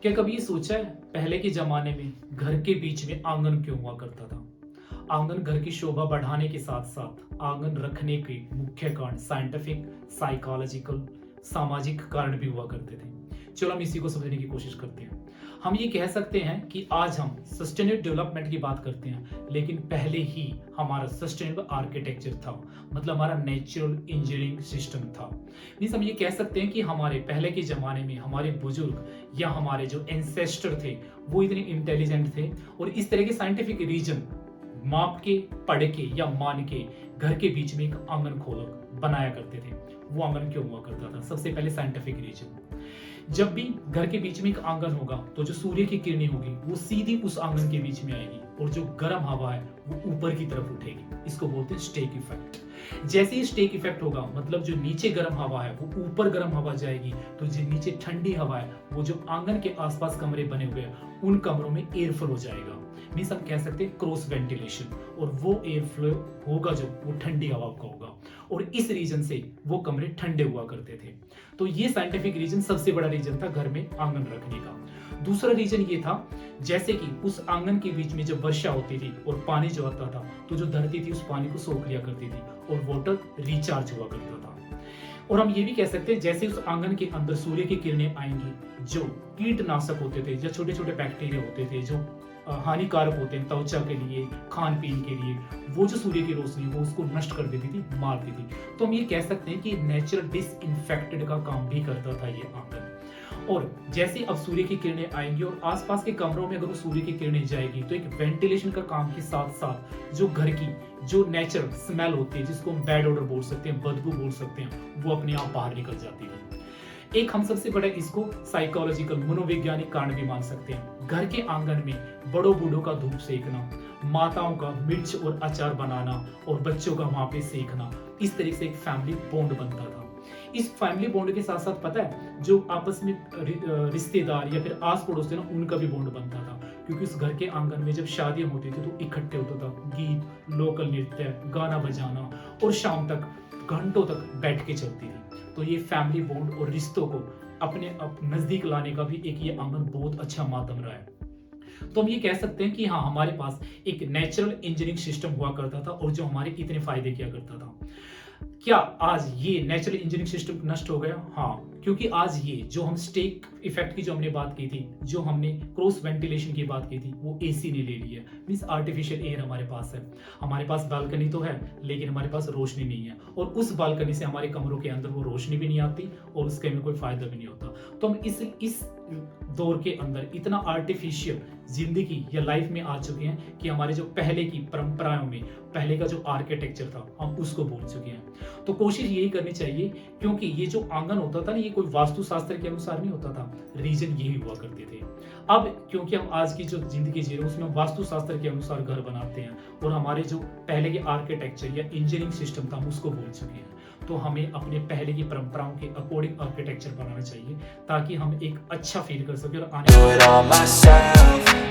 क्या कभी ये सोचा है पहले के जमाने में घर के बीच में आंगन क्यों हुआ करता था? आंगन घर की शोभा बढ़ाने के साथ साथ आंगन रखने के मुख्य कारण साइंटिफिक, साइकोलॉजिकल, सामाजिक कारण भी हुआ करते थे। चलो हम इसी को समझने की कोशिश करते हैं। हम ये कह सकते हैं कि आज हम सस्टेनेबल डेवलपमेंट की बात करते हैं, लेकिन पहले ही हमारा सस्टेनेबल आर्किटेक्चर था, मतलब हमारा नेचुरल इंजीनियरिंग सिस्टम था। मीन्स हम ये कह सकते हैं कि हमारे पहले के ज़माने में हमारे बुजुर्ग या हमारे जो एंसेस्टर थे वो इतने इंटेलिजेंट थे और इस तरह के साइंटिफिक रीजन माप के, पढ़ के या मान के घर के बीच में एक आंगन खोल बनाया करते थे। वो आंगन क्यों हुआ करता था? सबसे पहले साइंटिफिक रीजन, जब भी घर के बीच में एक आंगन होगा तो जो सूर्य की किरणें होगी वो सीधी उस आंगन के बीच में आएगी और जो गर्म हवा है वो ऊपर की तरफ उठेगी। इसको बोलते हैं स्टेक इफेक्ट। जैसे ही स्टेक इफेक्ट होगा, मतलब जो नीचे गर्म हवा है वो ऊपर गर्म हवा जाएगी, तो जो नीचे ठंडी हवा है वो जो आंगन के आसपास कमरे बने हुए हैं उन कमरों में एयर फ्लो जाएगा। मीन्स हम कह सकते हैं क्रॉस वेंटिलेशन, और वो एयर फ्लो होगा जो वो ठंडी हवा का होगा और इस रीजन से वो कमरे ठंडे हुआ करते थे। तो ये साइंटिफिक रीजन सबसे बड़ा रीजन था घर में आंगन रखने का। दूसरा रीजन ये था, जैसे कि उस आंगन के बीच में जब वर्षा होती थी और पानी जो आता था तो जो धरती थी उस पानी को सोख लिया करती थी और वाटर रिचार्ज हुआ करता था। और हम ये भी कह सकते हैं, जैसे उस आंगन के अंदर सूर्य की किरणें आएंगी, जो कीटनाशक होते थे, जो छोटे छोटे बैक्टीरिया होते थे जो हानिकारक होते हैं त्वचा के लिए, खान पीन के लिए, वो जो सूर्य की रोशनी वो उसको नष्ट कर देती थी, मार देती थी। तो हम ये कह सकते हैं कि नेचुरल डिसइंफेक्टेड का काम भी करता था ये आंगन। और जैसे अब सूर्य की किरणें आएंगी और आसपास के कमरों में अगर वो सूर्य की किरणें जाएगी तो एक वेंटिलेशन का काम के साथ साथ जो घर की जो नेचुरल स्मेल होती है, जिसको हम बैड ऑडर बोल सकते हैं, बदबू बोल सकते हैं, वो अपने आप बाहर निकल जाती है। एक हम सबसे बड़ा इसको साइकोलॉजिकल, मनोवैज्ञानिक कारण भी मान सकते हैं। घर के आंगन में बड़ों बूढ़ों का धूप सेकना, माताओं का मिर्च और अचार बनाना और बच्चों का वहां पे सेकना, इस तरीके से एक फैमिली बॉन्ड बनता था। इस फैमिली बॉन्ड के साथ साथ पता है, जो आपस में रिश्तेदार या फिर आस पड़ोस थे ना, उनका भी बॉन्ड बनता था, क्योंकि उस घर के आंगन में जब शादियां होती थी तो इकट्ठे होता था, गीत, लोकल नृत्य, गाना बजाना, और शाम तक घंटों तक बैठ के चलती थी। तो ये फैमिली बॉन्ड और रिश्तों को अपने नजदीक लाने का भी एक ये आंगन बहुत अच्छा माध्यम रहा है। तो हम ये कह सकते हैं कि हाँ, हमारे पास एक नेचुरल इंजीनियरिंग सिस्टम हुआ करता था और जो हमारे इतने फायदे किया करता था। क्या आज ये नेचुरल इंजीनियरिंग सिस्टम नष्ट हो गया? हाँ, क्योंकि आज ये जो हम स्टेक इफेक्ट की जो हमने बात की थी, जो हमने क्रॉस वेंटिलेशन की बात की थी, वो एसी ने ले ली है। मींस आर्टिफिशियल एयर हमारे पास है। हमारे पास बालकनी तो है लेकिन हमारे पास रोशनी नहीं है, और उस बालकनी से हमारे कमरों के अंदर वो रोशनी भी नहीं आती और उसके में कोई फायदा भी नहीं होता। तो हम इस दौर के अंदर इतना आर्टिफिशियल जिंदगी या लाइफ में आ चुके हैं कि हमारे जो पहले की परंपराओं में पहले का जो आर्किटेक्चर था हम उसको भूल चुके हैं। तो कोशिश यही करनी चाहिए, क्योंकि ये जो आंगन होता था ना, ये कोई वास्तुशास्त्र के अनुसार नहीं होता था, रीजन यही हुआ करते थे। अब क्योंकि हम आज की जो जिंदगी जी रहे हैं उसमें वास्तुशास्त्र के अनुसार घर बनाते हैं और हमारे जो पहले के आर्किटेक्चर या इंजीनियरिंग सिस्टम था हम उसको भूल चुके हैं। तो हमें अपने पहले की परंपराओं के अकॉर्डिंग आर्किटेक्चर बनाना चाहिए ताकि हम एक अच्छा फील कर सके और आने